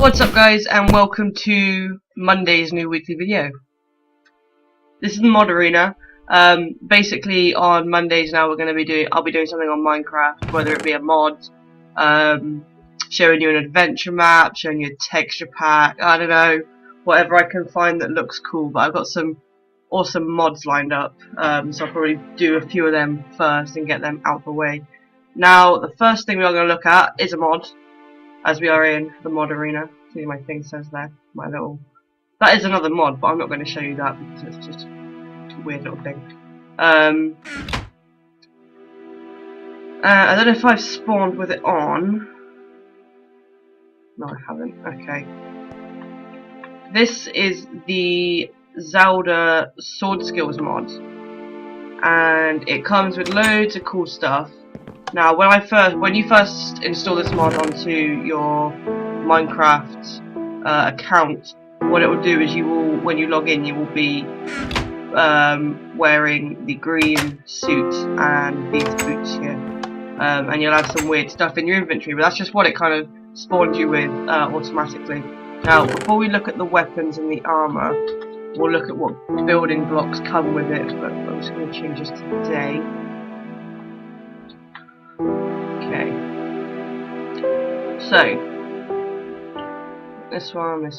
What's up guys, and welcome to Monday's new weekly video. This is the mod arena. Basically on Mondays now I'll be doing something on Minecraft, whether it be a mod, showing you an adventure map, showing you a texture pack, I don't know, whatever I can find that looks cool. But I've got some awesome mods lined up, so I'll probably do a few of them first and get them out the way. Now the first thing we are going to look at is a mod, as we are in the mod arena. See, my thing says there, that is another mod, but I'm not going to show you that because it's just a weird little thing. I don't know if I've spawned with it on. No, I haven't. Okay. This is the Zelda sword skills mod, and it comes with loads of cool stuff. Now, when you first install this mod onto your Minecraft account, what it will do is when you log in, you will be wearing the green suit and these boots here, and you'll have some weird stuff in your inventory. But that's just what it kind of spawned you with automatically. Now, before we look at the weapons and the armor, we'll look at what building blocks come with it. But I'm just going to change this to day. Okay, so this one.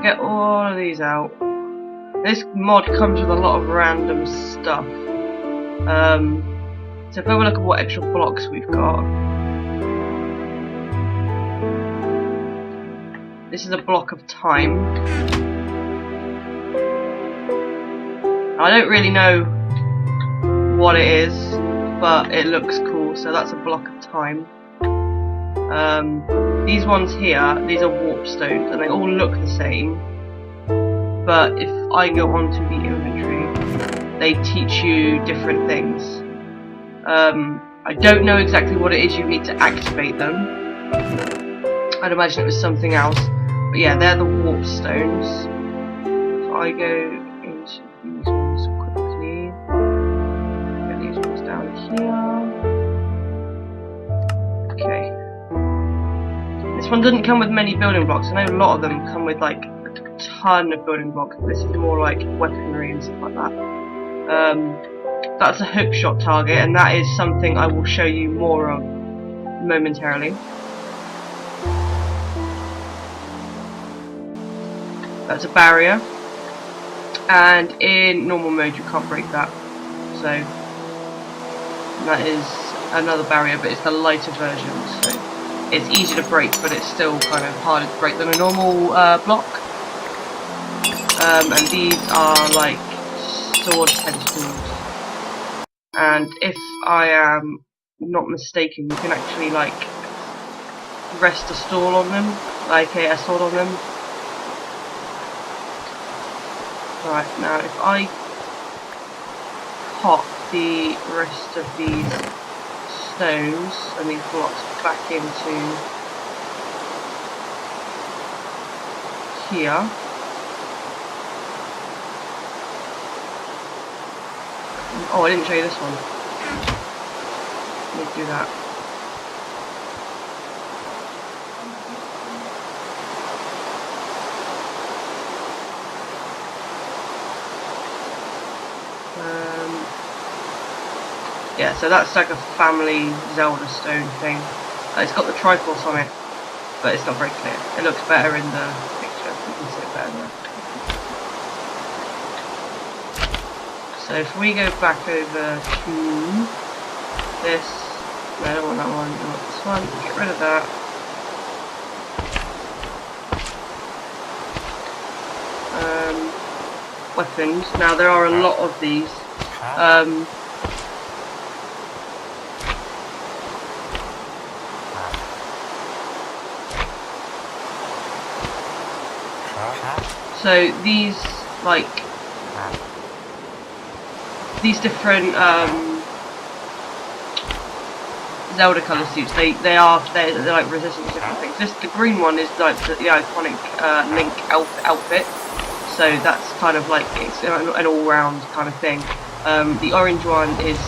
Get all of these out. This mod comes with a lot of random stuff. So if we have a look at what extra blocks we've got, this is a block of time. I don't really know what it is, but it looks cool, so that's a block of time. These ones here, these are warp stones, and they all look the same, but if I go onto the inventory, they teach you different things. I don't know exactly what it is you need to activate them. I'd imagine it was something else, but yeah, they're the warp stones. If I go into these ones quickly, down here. Okay. This one doesn't come with many building blocks. I know a lot of them come with like a ton of building blocks. This is more like weaponry and stuff like that. That's a hookshot target, and that is something I will show you more of momentarily. That's a barrier, and in normal mode you can't break that. So that is another barrier, but it's the lighter version, so it's easy to break, but it's still kind of harder to break than a normal block. And these are like sword tentacles, and if I am not mistaken, you can actually like rest a stall on them, like a sword on them. Right, now if I pop the rest of these stones and these blocks back into here, oh, I didn't show you this one. Let me do that. Yeah, so that's like a family Zelda stone thing. It's got the Triforce on it, but it's not very clear. It looks better in the picture. You can see it better there. So if we go back over to this, no, I don't want that one, I want this one. Get rid of that. Weapons. Now there are a lot of these. So these different Zelda colour suits, they're like resistant to different things. The green one is like the iconic Link outfit, so that's kind of like it's an all-round kind of thing. The orange one is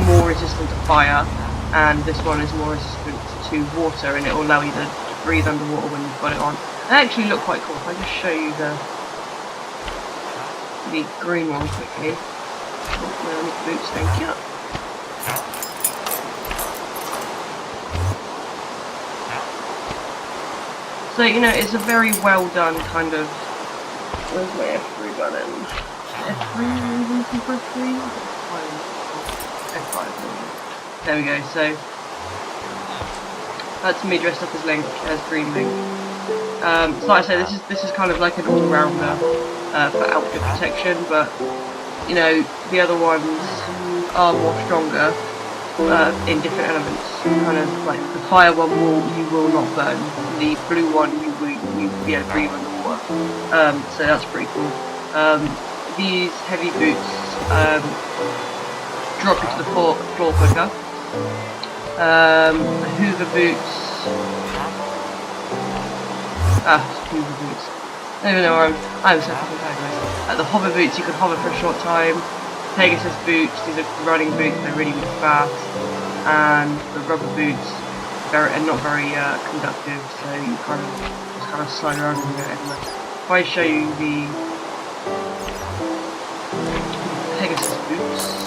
more resistant to fire, and this one is more resistant to water, and it will allow you to breathe underwater when you've got it on. They actually look quite cool. If I just show you the green one quickly. Oh, no, I need boots, thank you. So, you know, it's a very well done kind of... Where's my F3 gun in? F3? Are you looking for F3? F5. There we go, so... That's me dressed up as Link, as Green Link. So like I say, this is kind of like an all-rounder for outfit protection, but you know, the other ones are more stronger in different elements. Kind of like the fire one you will not burn, the blue one you will be able to breathe underwater. So that's pretty cool. These heavy boots drop you to the floor quicker. Hoover boots. Hoover boots. I don't even know where I'm so fucking tired, guys. The hover boots, you can hover for a short time. Pegasus boots, these are running boots, they're really, really fast. And the rubber boots are not very conductive, so you kind of slide around and go everywhere. If I show you the Pegasus boots.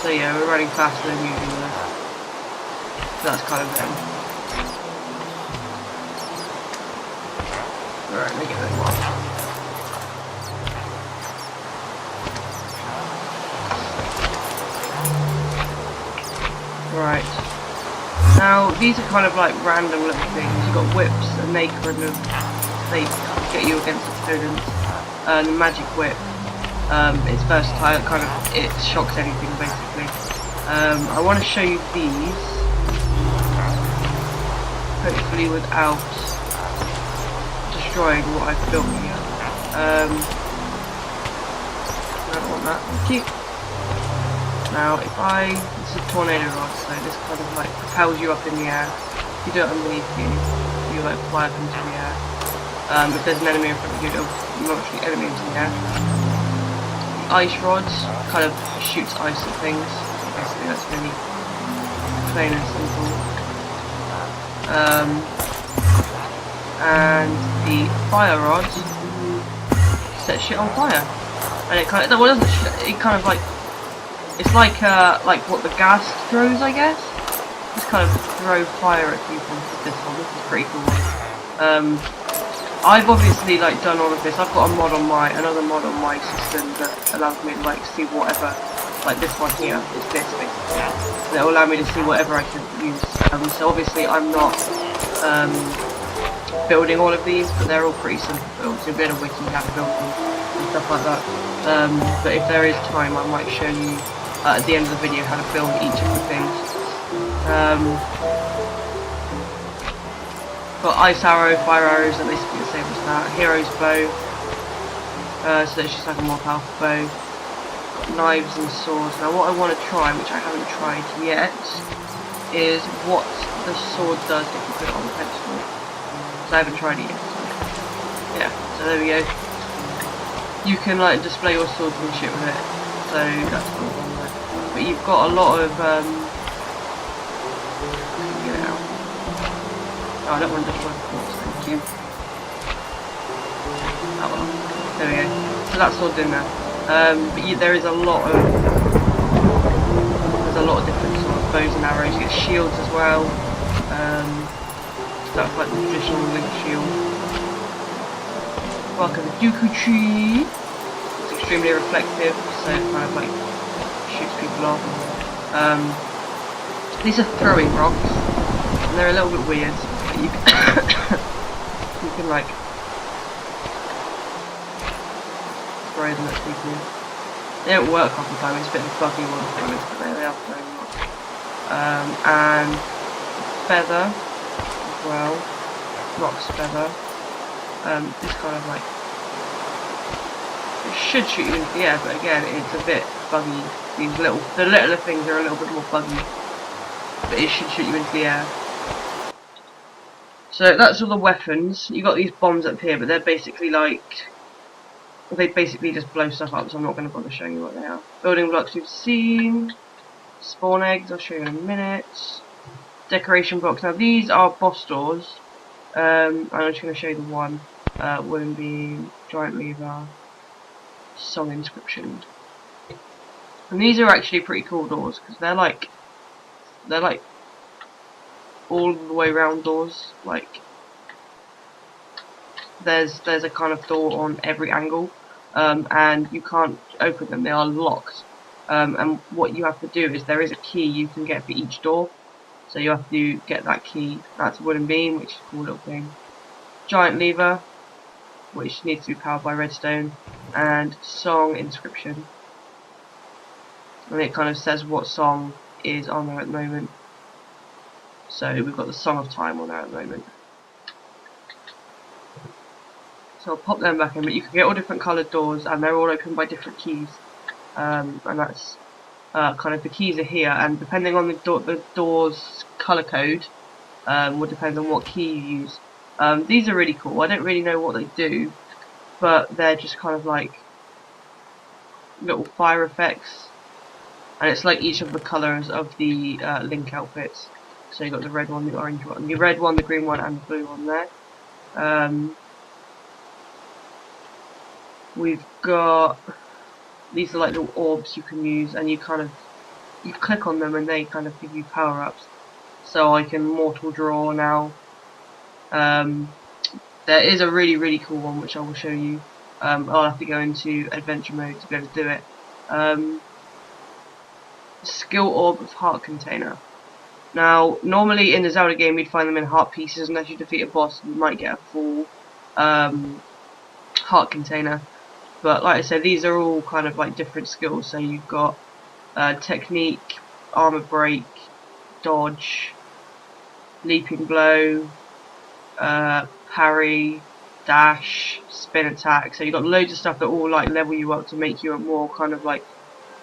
So yeah, we're running faster than usual. So that's kind of them. Alright, let me get them off. Right. Now, these are kind of like random little things. You've got whips, and they get you against opponents. The magic whip. It's versatile, it shocks anything basically. I want to show you these, hopefully without destroying what I've built here. I don't want that, thank you. Now this is a tornado rod, so this kind of like propels you up in the air. If you do it underneath you like fly up into the air. If there's an enemy in front of you, it'll launch the enemy into the air. Ice rods kind of shoots ice at things. Basically, that's really plain and simple. And the fire rods set shit on fire, and it kind of it's like what the gas throws, I guess. Just kind of throw fire at people. This is pretty cool. I've obviously like done all of this. I've got another mod on my system that allows me to like see whatever, like this one here, it's this basically. That will allow me to see whatever I can use. So obviously I'm not building all of these, but they're all pretty simple builds. You'll be able to wiki how to build them and stuff like that. But if there is time, I might show you at the end of the video how to build each of the things. Got ice arrow, fire arrows, they're basically the same as that. Hero's bow, so it's just like a more powerful bow. Got knives and swords. Now what I want to try, which I haven't tried yet, is what the sword does if you put it on the pedestal. So I haven't tried it yet. Yeah, so there we go. You can like display your swords and shit with it, so that's cool. But you've got a lot of get it out. Oh, I don't want to destroy the corpse, thank you. Oh well, there we go. So that's sword's in there. But there is a lot of different sort of bows and arrows. You get shields as well. That's like the traditional Link shield. Like a Dooku tree. It's extremely reflective, so it kind of like shoots people off. These are throwing rocks, and they're a little bit weird. You can like throw them at people. They don't work half the time, it's a bit of a buggy one to be honest, but they are throwing rocks. And feather as well. Rock's feather. This kind of like, it should shoot you into the air, but again it's a bit buggy. The littler things are a little bit more buggy, but it should shoot you into the air. So that's all the weapons. You got these bombs up here, but they're basically like they basically just blow stuff up, so I'm not going to bother showing you what they are. Building blocks we've seen. Spawn eggs, I'll show you in a minute. Decoration blocks. Now these are boss doors. I'm just going to show you the one. Wooden beam, giant lever, song inscription. And these are actually pretty cool doors because they're like all the way round doors. Like there's a kind of door on every angle, and you can't open them. They are locked. And what you have to do is there is a key you can get for each door. So you have to get that key. That's a wooden beam, which is a cool little thing. Giant lever, which needs to be powered by redstone, and song inscription. And it kind of says what song is on there at the moment. So we've got the Song of Time on there at the moment. So I'll pop them back in, but you can get all different coloured doors, and they're all opened by different keys. And that's kind of the keys are here, and depending on the door's colour code, will depend on what key you use. These are really cool. I don't really know what they do, but they're just kind of like little fire effects, and it's like each of the colours of the Link outfits. So you've got the red one, the orange one, the red one, the green one, and the blue one there. We've got these are like little orbs you can use, and you click on them and they kind of give you power ups. So I can mortal draw now. There is a really cool one which I will show you. I'll have to go into adventure mode to be able to do it. Skill orb of heart container. Now normally in the Zelda game you'd find them in heart pieces, and as you defeat a boss you might get a full heart container. But like I said, these are all kind of like different skills. So you've got technique, armor break, dodge, leaping blow, parry, dash, spin attack. So you've got loads of stuff that all like level you up to make you a more kind of like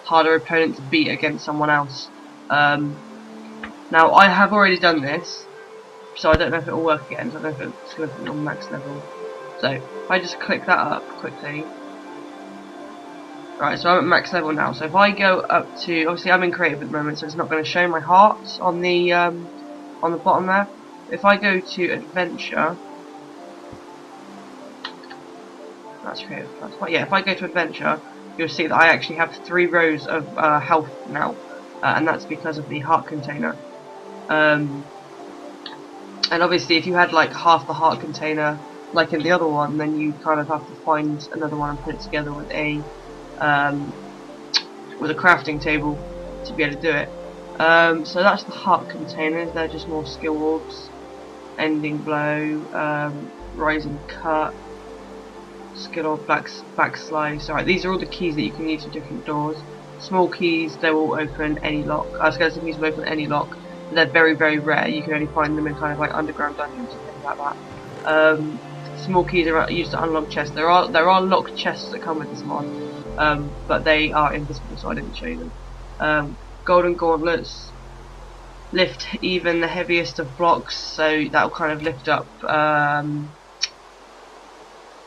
harder opponent to beat against someone else. Now I have already done this, so I don't know if it will work again. So I don't know if it's going to be on max level. So if I just click that up quickly. Right, so I'm at max level now. So if I go up to, obviously I'm in creative at the moment, so it's not going to show my hearts on the bottom there. If I go to adventure, that's creative. That's what, yeah. If I go to adventure, you'll see that I actually have 3 rows of health now, and that's because of the heart container. And obviously, if you had like half the heart container, like in the other one, then you kind of have to find another one and put it together with a crafting table to be able to do it. So that's the heart containers. They're just more skill orbs. Ending blow, rising cut, skill orb, back slice. Alright, these are all the keys that you can use for different doors. Small keys, they will open any lock. Skeleton keys will open any lock. But they're very rare. You can only find them in kind of like underground dungeons and things like that. Small keys are used to unlock chests. There are locked chests that come with this mod, but they are invisible, so I didn't show you them. Golden gauntlets lift even the heaviest of blocks, so that will kind of lift up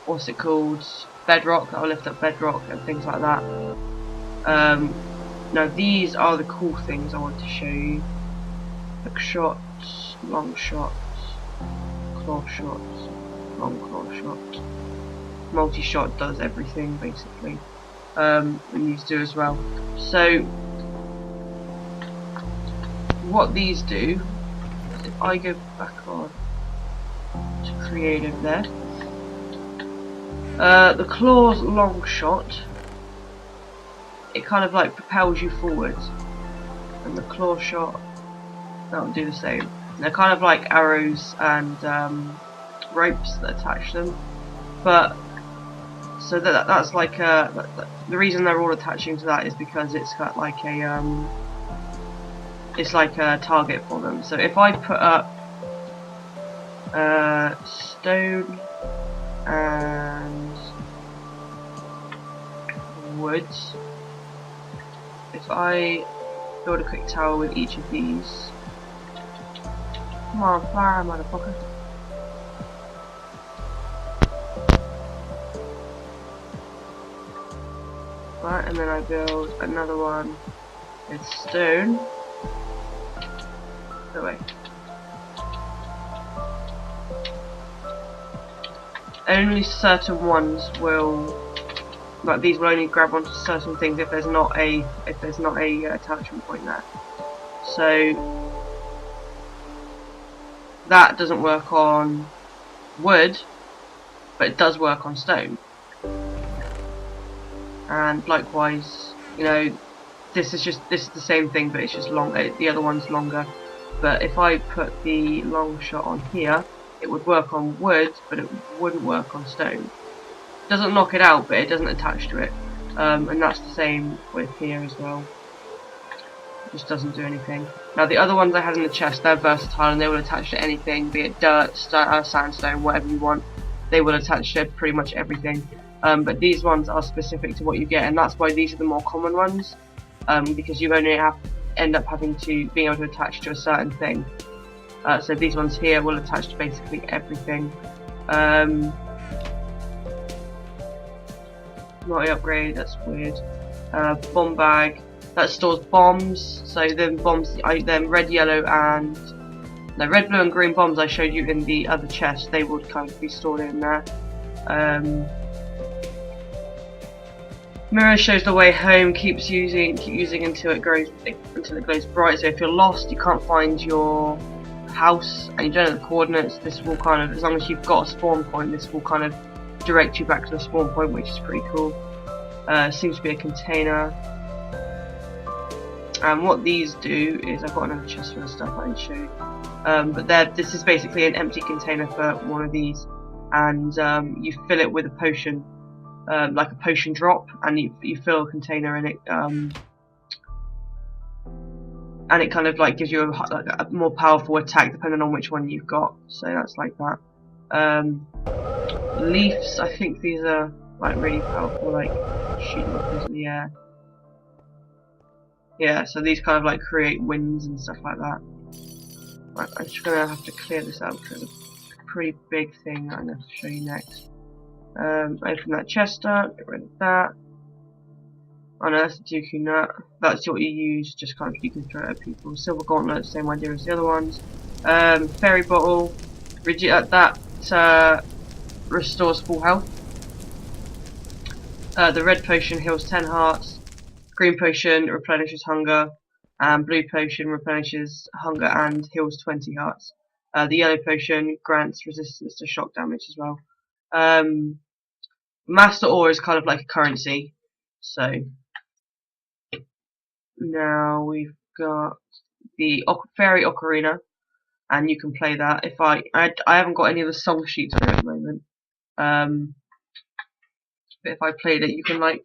what's it called, bedrock. That will lift up bedrock and things like that. Now these are the cool things I want to show you. Hook shots, long shots, claw shots, long claw shots. Multi-shot does everything basically, and these do as well. So what these do is, if I go back on to creative there, the claw's long shot, it kind of like propels you forwards, and the claw shot, that will do the same. They're kind of like arrows and ropes that attach them, but so that's like the reason they're all attaching to that is because it's got like a target for them. So if I put up stone and woods, if I build a quick tower with each of these, come on, fire, motherfucker. that, and then I build another one with stone. Go away. Only certain ones will, like these will only grab onto certain things if there's not a attachment point there. So that doesn't work on wood, but it does work on stone. And likewise, you know, this is the same thing, but it's just long. The other one's longer. But if I put the long shot on here, it would work on wood, but it wouldn't work on stone. It doesn't knock it out, but it doesn't attach to it. And that's the same with here as well. It just doesn't do anything. Now the other ones I had in the chest, they're versatile and they will attach to anything, be it dirt, sandstone, whatever you want. They will attach to pretty much everything. But these ones are specific to what you get, and that's why these are the more common ones. Because you only end up having to being able to attach to a certain thing. So these ones here will attach to basically everything. Multi-upgrade, that's weird. Bomb bag, that stores bombs. So then bombs, then red, yellow, and the red, blue, and green bombs I showed you in the other chest. They would kind of be stored in there. Mirror shows the way home. Keep using until it glows bright. So if you're lost, you can't find your house, and you don't know the coordinates, this will kind of, as long as you've got a spawn point, this will kind of direct you back to the spawn point, which is pretty cool. Seems to be a container. And what these do is, I've got another chest full of stuff I can show you. But this is basically an empty container for one of these, and you fill it with a potion. Like a potion drop, and you fill a container in it, and it kind of like gives you a more powerful attack depending on which one you've got. So that's like that. Leaves, I think these are like really powerful, like shoot them up into the air. Yeah, so these kind of like create winds and stuff like that. Right, I'm just gonna have to clear this out because it's a pretty big thing that I'm going to show you next. Open that chest up, get rid of that. Oh no, that's a Dooku nut. That's what you use, just kind of you can throw it at people. Silver gauntlet, same idea as the other ones. Fairy bottle, that restores full health. The red potion heals 10 hearts. Green potion replenishes hunger, and blue potion replenishes hunger and heals 20 hearts. The yellow potion grants resistance to shock damage as well. Master ore is kind of like a currency, so now we've got the fairy ocarina, and you can play that. If I haven't got any of the song sheets for it at the moment, but if I played it, you can like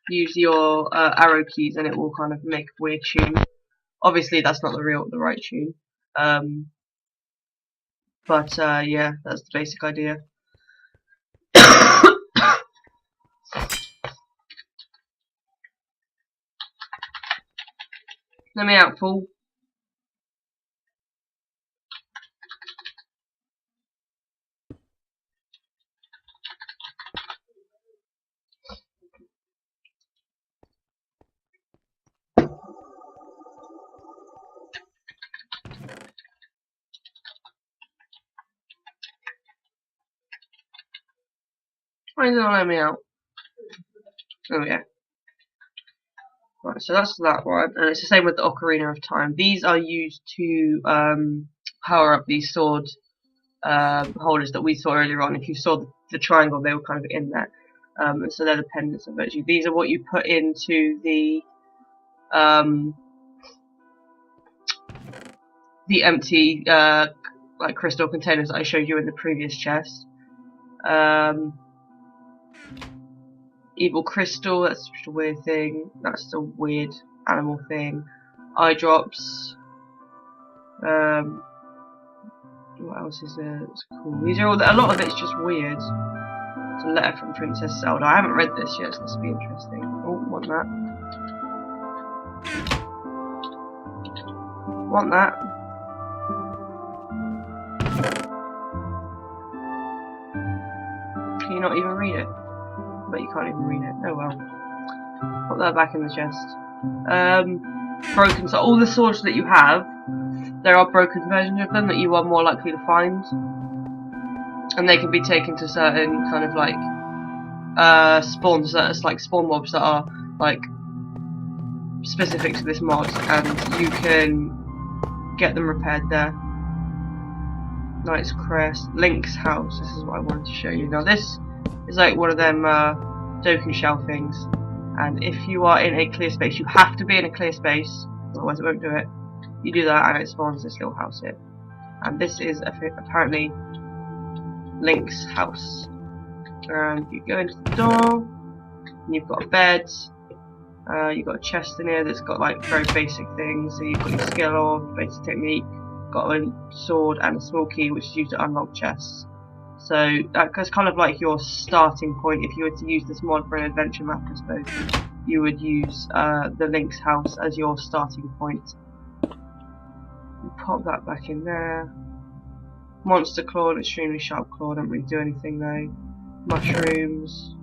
use your arrow keys, and it will kind of make a weird tune. Obviously, that's not the right tune. But yeah, that's the basic idea. Let me out, fool. Why doesn't it let me out? Oh yeah. Right, so that's that one, and it's the same with the Ocarina of Time. These are used to power up these sword holders that we saw earlier on. If you saw the triangle, they were kind of in there. So they're the pendants of virtue. These are what you put into the empty like crystal containers that I showed you in the previous chest. Evil crystal, that's just a weird thing. That's a weird animal thing. Eye drops. What else is there? It's cool. These are all. A lot of it's just weird. It's a letter from Princess Zelda. I haven't read this yet, so this will be interesting. Oh, want that. Want that. Can you not even read it? but you can't even read it. Oh well. Put that back in the chest. Broken. So all the swords that you have, there are broken versions of them that you are more likely to find, and they can be taken to certain kind of like spawns that's like spawn mobs that are like specific to this mod, and you can get them repaired there. Knight's Crest, Link's house. This is what I wanted to show you. Now this is like one of them Doku shell things, and if you are in a clear space, you have to be in a clear space, otherwise it won't do it. You do that and it spawns this little house here, and this is apparently Link's house. And you go into the door, and you've got a bed. You've got a chest in here that's got like very basic things. So you've got your skill or basic technique, got a sword and a small key which is used to unlock chests. So that's kind of like your starting point. If you were to use this mod for an adventure map, I suppose, you would use the Link's house as your starting point. You pop that back in there. Monster claw, extremely sharp claw, don't really do anything though. Mushrooms.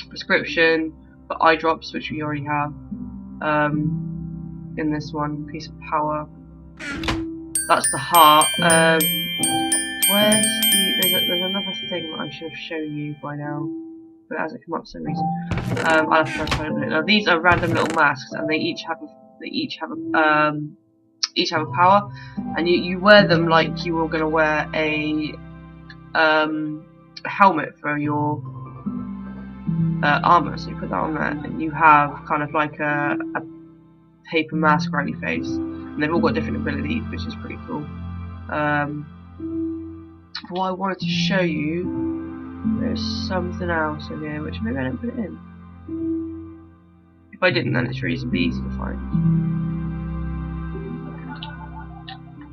Prescription for eye drops, which we already have. In this one, piece of power. That's the heart. Where's the? There's another thing that I should have shown you by now, but it hasn't come up for some reason. I'll have to try to find a minute. Now these are random little masks, and they each have a power, and you wear them like you were gonna wear a helmet for your armor. So you put that on there, and you have kind of like a paper mask around your face, and they've all got different abilities, which is pretty cool. What I wanted to show you, there's something else in here, which maybe I didn't put it in. If I didn't, then it's reasonably easy to find.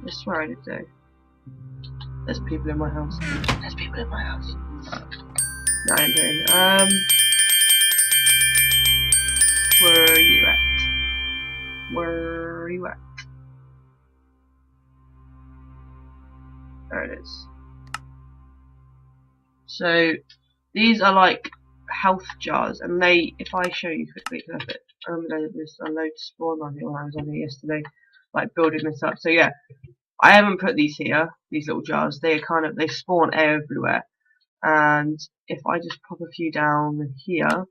I swear I did though. There's people in my house. There's people in my house. No, I didn't put it in. Where are you at? Where are you at? There it is. So these are like health jars, and they, if I show you quickly, I remember there's a load to spawn on here when I was on here yesterday, like building this up. So yeah, I haven't put these here, these little jars. They spawn everywhere, and if I just pop a few down here,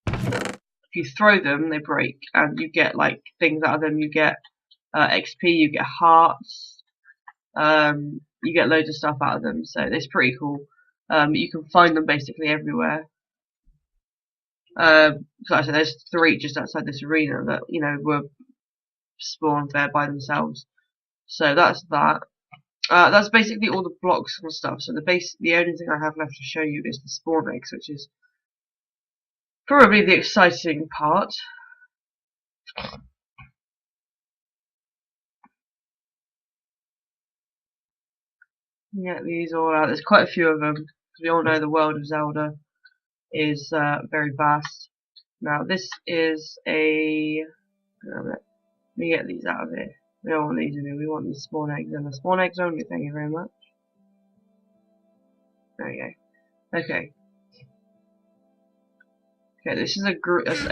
if you throw them, they break, and you get like things out of them. You get XP, you get hearts. You get loads of stuff out of them, so it's pretty cool. You can find them basically everywhere. So I said there's 3 just outside this arena that were spawned there by themselves. So that's that. That's basically all the blocks and stuff. So the only thing I have left to show you is the spawn eggs, which is probably the exciting part. Get these all out. There's quite a few of them, because we all know the world of Zelda is very vast. Now this is a... Let me get these out of here. We don't want these in here, we want these spawn eggs, and the spawn eggs only, thank you very much. There you go. Okay. Okay, this is a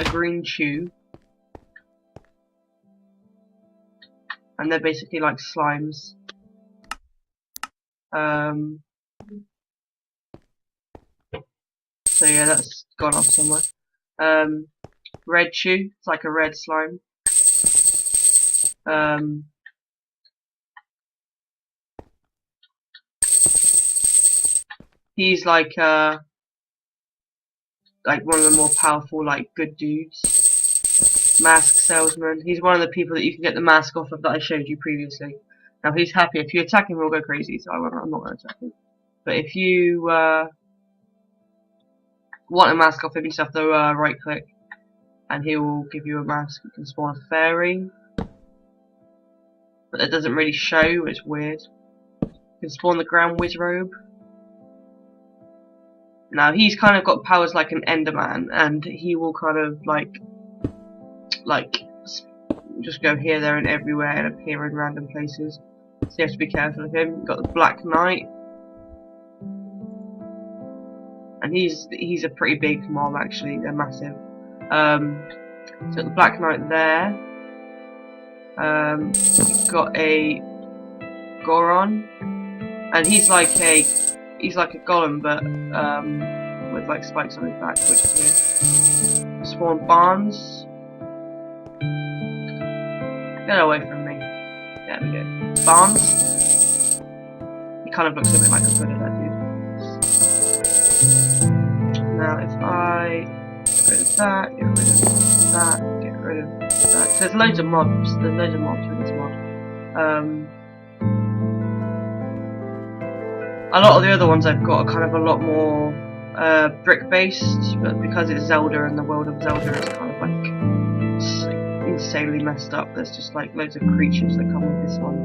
green chew. And they're basically like slimes. So yeah, that's gone off somewhere. Red chew, it's like a red slime. He's like one of the more powerful, like, good dudes. Mask salesman. He's one of the people that you can get the mask off of that I showed you previously. Now he's happy. If you attack him, he'll go crazy, so I'm not going to attack him. But if you want a mask off him, you just have to right click, and he will give you a mask. You can spawn a fairy, but that doesn't really show, it's weird. You can spawn the Grand Wizrobe. Now he's kind of got powers like an Enderman, and he will kind of like just go here, there, and everywhere, and appear in random places. So you have to be careful of him. You've got the Black Knight. and he's a pretty big mob actually. They're massive. So the Black Knight there. You've got a Goron, and he's like a golem, but with like spikes on his back, which is weird. Spawn Barnes. Get away from me. There we go. Barnes. He kind of looks a bit like a Buddha, that dude. Now if I get rid of that, get rid of that, get rid of that. So there's loads of mobs. There's loads of mobs with this mod. A lot of the other ones I've got are kind of a lot more brick based, but because it's Zelda and the world of Zelda is kind of like insanely messed up, there's just like loads of creatures that come with this one.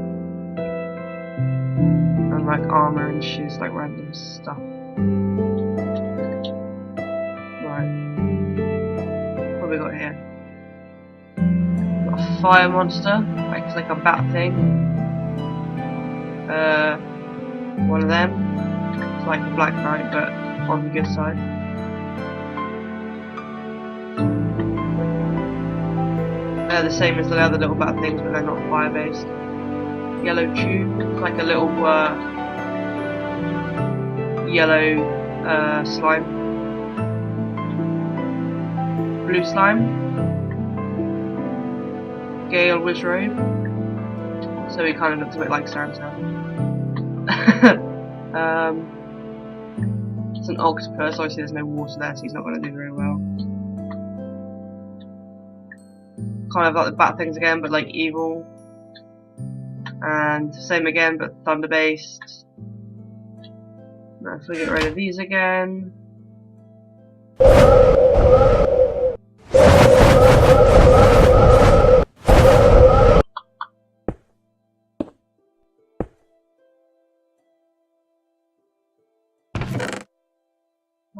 And like armor and shoes, like random stuff. Right. What have we got here? Got a fire monster, like it's like a bat thing. One of them. It's like a Black Knight, but on the good side. They're the same as the other little bat things, but they're not fire based. Yellow tube, it's like a little yellow slime. Blue slime. Gale Wizrobe. So he kind of looks a bit like Santa. It's an octopus. Obviously there's no water there, so he's not going to do very well. Kind of like the bat things again, but like evil. And same again, but thunder based. Now if we get rid of these again.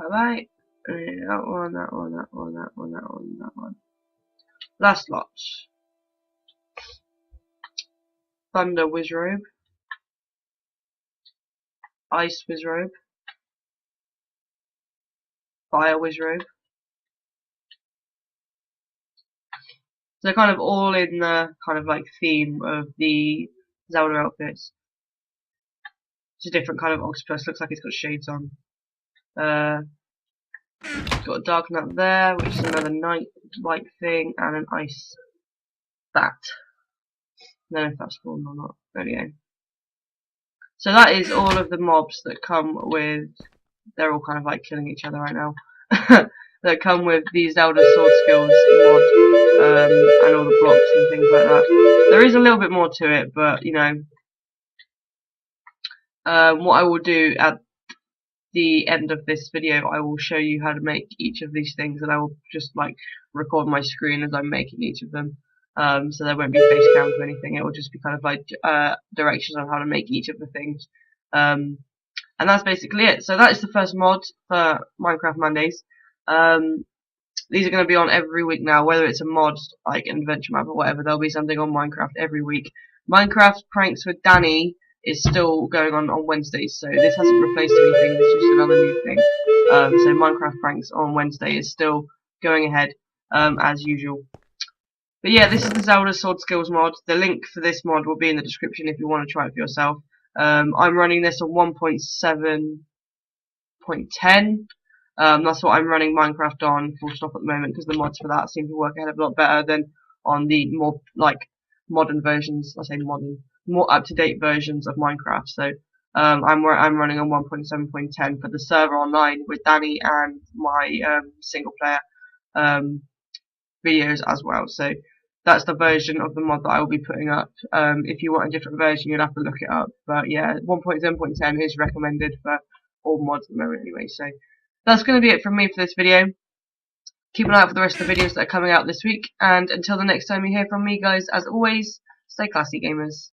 Right, that one, that one, that one, that one, that one, that one. Last lot. Thunder Wizrobe. Ice Wizrobe. Fire Wizrobe. So they're kind of all in the kind of like theme of the Zelda outfits. It's a different kind of octopus, looks like it's got shades on. Got a dark nut there, which is another night-like thing, and an ice bat. I don't know if that's spawned or not. There we go. So that is all of the mobs that come with. They're all kind of like killing each other right now. That come with the Zelda Sword Skills mod, and all the blocks and things like that. There is a little bit more to it, but you know, what I will do at the end of this video, I will show you how to make each of these things, and I will just like record my screen as I'm making each of them. So there won't be face cams or anything. It will just be kind of like directions on how to make each of the things. And that's basically it. So that is the first mod for Minecraft Mondays. These are going to be on every week now, whether it's a mod like an adventure map or whatever. There'll be something on Minecraft every week. Minecraft Pranks with Danny is still going on Wednesdays, so this hasn't replaced anything. It's just another new thing. So Minecraft Pranks on Wednesday is still going ahead as usual. But yeah, this is the Zelda Sword Skills mod. The link for this mod will be in the description if you want to try it for yourself. I'm running this on 1.7.10. That's what I'm running Minecraft on full stop at the moment, because the mods for that seem to work a hell of a lot better than on the more like modern versions. I say modern, more up-to-date versions of Minecraft. So I'm running on 1.7.10 for the server online with Danny and my single player videos as well. So that's the version of the mod that I will be putting up. If you want a different version, you'll have to look it up. But yeah, 1.7.10 is recommended for all mods at the moment anyway. So that's going to be it from me for this video. Keep an eye out for the rest of the videos that are coming out this week. And until the next time you hear from me, guys, as always, stay classy, gamers.